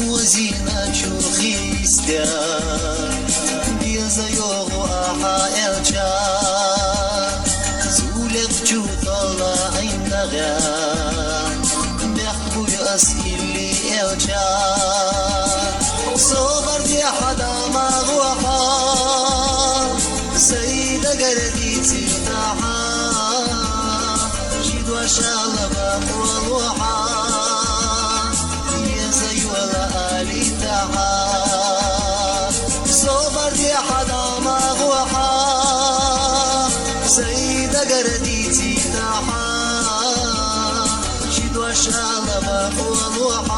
وزينة شوخيستا بيزيوغ وآحا إلجا زولك جو طلع النغا بيحبو يأسئلي إلجا صبر دي حدا ما غوحا سيدة قردي تفتحا جيد وشالبا والوحا يزي ولا آلي تحا صبر دي حدا ما غوحا سيدة قردي تفتحا جيد وشالبا والوحا